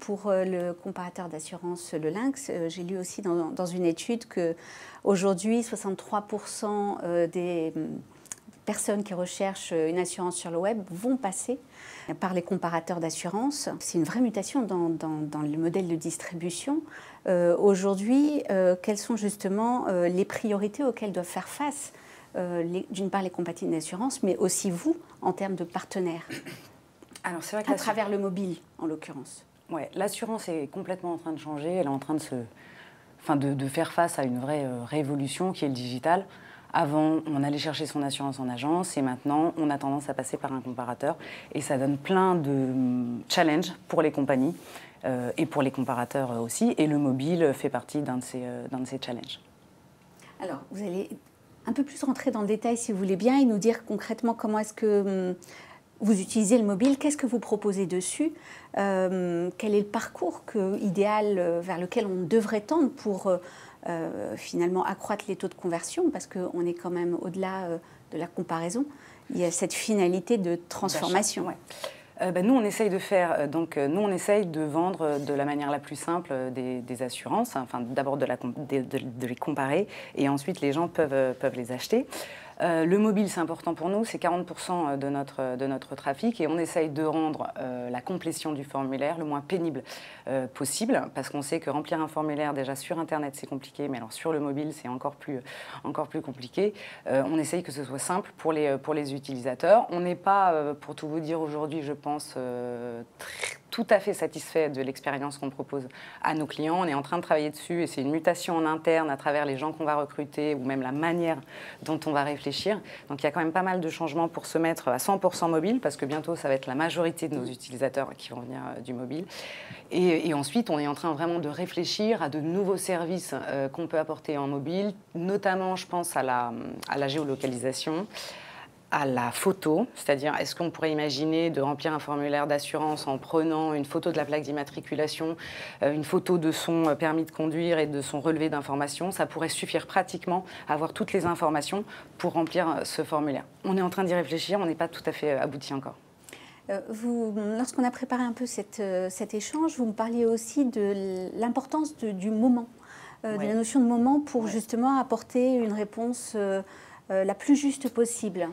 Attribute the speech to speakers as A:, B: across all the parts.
A: pour le comparateur d'assurance, le Lynx. J'ai lu aussi dans une étude qu'aujourd'hui, 63% des personnes qui recherchent une assurance sur le web vont passer par les comparateurs d'assurance. C'est une vraie mutation dans le modèle de distribution. Aujourd'hui, quelles sont justement les priorités auxquelles doivent faire face d'une part les compagnies d'assurance, mais aussi vous, en termes de partenaires?
B: Alors, c'est vrai que
A: à travers le mobile, en l'occurrence.
B: Ouais, l'assurance est complètement en train de changer. Elle est en train de faire face à une vraie révolution qui est le digital. Avant, on allait chercher son assurance en agence et maintenant, on a tendance à passer par un comparateur. Et ça donne plein de challenges pour les compagnies et pour les comparateurs aussi. Et le mobile fait partie d'un de ces challenges.
A: Alors, vous allez un peu plus rentrer dans le détail, si vous voulez bien, et nous dire concrètement comment est-ce que vous utilisez le mobile, qu'est-ce que vous proposez dessus, quel est le parcours idéal vers lequel on devrait tendre pour finalement accroître les taux de conversion, parce qu'on est quand même au-delà de la comparaison. Il y a cette finalité de transformation.
B: Nous, on essaye on essaye de vendre de la manière la plus simple des assurances. Enfin, d'abord de les comparer, et ensuite les gens peuvent les acheter. Le mobile, c'est important pour nous, c'est 40% de notre trafic, et on essaye de rendre la complétion du formulaire le moins pénible possible, parce qu'on sait que remplir un formulaire déjà sur Internet, c'est compliqué, mais alors sur le mobile, c'est encore plus compliqué. On essaye que ce soit simple pour les utilisateurs. On n'est pas, pour tout vous dire aujourd'hui, je pense, tout à fait satisfait de l'expérience qu'on propose à nos clients. On est en train de travailler dessus, et c'est une mutation en interne à travers les gens qu'on va recruter ou même la manière dont on va réfléchir. Donc il y a quand même pas mal de changements pour se mettre à 100% mobile, parce que bientôt ça va être la majorité de nos utilisateurs qui vont venir du mobile. Et ensuite, on est en train vraiment de réfléchir à de nouveaux services qu'on peut apporter en mobile, notamment, je pense, à la géolocalisation, à la photo, c'est-à-dire est-ce qu'on pourrait imaginer de remplir un formulaire d'assurance en prenant une photo de la plaque d'immatriculation, une photo de son permis de conduire et de son relevé d'information. Ça pourrait suffire pratiquement à avoir toutes les informations pour remplir ce formulaire. On est en train d'y réfléchir, on n'est pas tout à fait abouti encore.
A: Lorsqu'on a préparé un peu cet échange, vous me parliez aussi de l'importance du moment, de la notion de moment pour justement apporter une réponse la plus juste possible.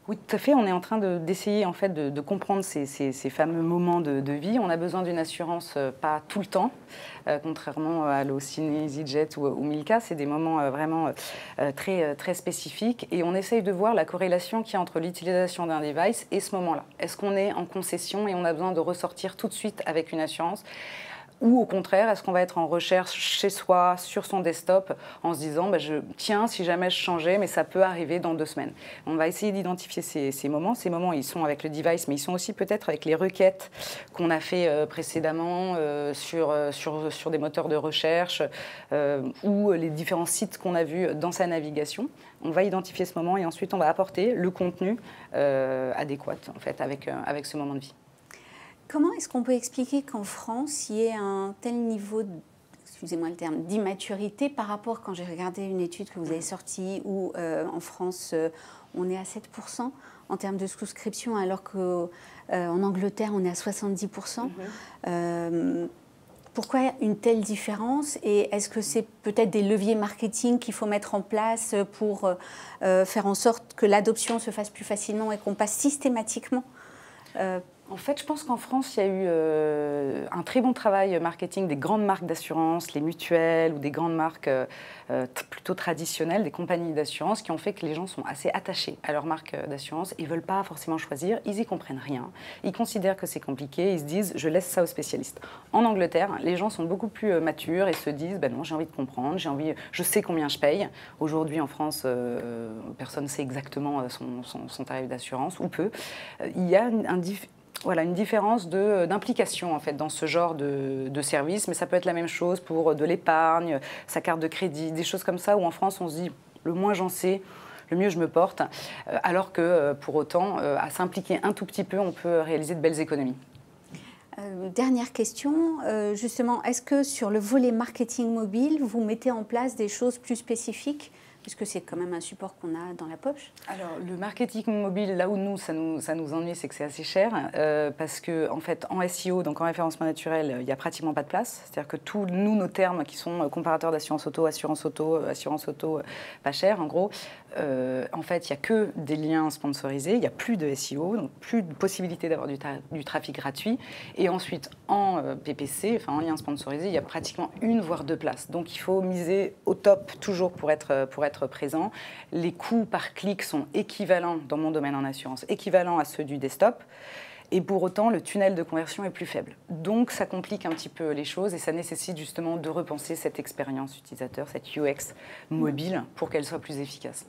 B: Oui, tout à fait. On est en train d'essayer en fait, de comprendre ces fameux moments de vie. On a besoin d'une assurance pas tout le temps, contrairement à l'Allociné, EasyJet ou Milka. C'est des moments vraiment très spécifiques. Et on essaye de voir la corrélation qu'il y a entre l'utilisation d'un device et ce moment-là. Est-ce qu'on est en concession et on a besoin de ressortir tout de suite avec une assurance ? Ou au contraire, est-ce qu'on va être en recherche chez soi, sur son desktop, en se disant tiens, si jamais je changeais, mais ça peut arriver dans 2 semaines. On va essayer d'identifier ces moments. Ces moments, ils sont avec le device, mais ils sont aussi peut-être avec les requêtes qu'on a fait précédemment sur des moteurs de recherche ou les différents sites qu'on a vus dans sa navigation. On va identifier ce moment et ensuite on va apporter le contenu adéquat en fait, avec ce moment de vie.
A: Comment est-ce qu'on peut expliquer qu'en France, il y ait un tel niveau, excusez-moi le terme, d'immaturité par rapport, quand j'ai regardé une étude que vous avez sortie, où en France, on est à 7% en termes de souscription, alors qu'en Angleterre, on est à 70%. Pourquoi une telle différence? Et est-ce que c'est peut-être des leviers marketing qu'il faut mettre en place pour faire en sorte que l'adoption se fasse plus facilement et qu'on passe systématiquement
B: En fait, je pense qu'en France, il y a eu un très bon travail marketing des grandes marques d'assurance, les mutuelles ou des grandes marques plutôt traditionnelles, des compagnies d'assurance qui ont fait que les gens sont assez attachés à leur marque d'assurance. Ils ne veulent pas forcément choisir, ils n'y comprennent rien. Ils considèrent que c'est compliqué, ils se disent « je laisse ça aux spécialistes ». En Angleterre, les gens sont beaucoup plus matures et se disent « non, j'ai envie de comprendre, je sais combien je paye ». Aujourd'hui, en France, personne ne sait exactement son tarif d'assurance, ou peu. Il y a une différence d'implication en fait, dans ce genre de service, mais ça peut être la même chose pour de l'épargne, sa carte de crédit, des choses comme ça, où en France on se dit le moins j'en sais, le mieux je me porte, alors que pour autant, à s'impliquer un tout petit peu, on peut réaliser de belles économies.
A: Dernière question, justement, est-ce que sur le volet marketing mobile, vous mettez en place des choses plus spécifiques puisque c'est quand même un support qu'on a dans la poche.
B: Alors, le marketing mobile, là où nous, ça nous ennuie, c'est que c'est assez cher, parce que en fait, en SEO, donc en référencement naturel, il n'y a pratiquement pas de place. C'est-à-dire que tous nos termes qui sont comparateurs d'assurance auto, assurance auto, pas cher, en gros, en fait, il n'y a que des liens sponsorisés, il n'y a plus de SEO, donc plus de possibilité d'avoir du trafic gratuit. Et ensuite, en PPC, enfin en lien sponsorisé, il y a pratiquement 1 voire 2 places. Donc, il faut miser au top toujours pour être présent. Les coûts par clic sont équivalents dans mon domaine en assurance, équivalents à ceux du desktop. Et pour autant, le tunnel de conversion est plus faible. Donc, ça complique un petit peu les choses et ça nécessite justement de repenser cette expérience utilisateur, cette UX mobile, pour qu'elle soit plus efficace.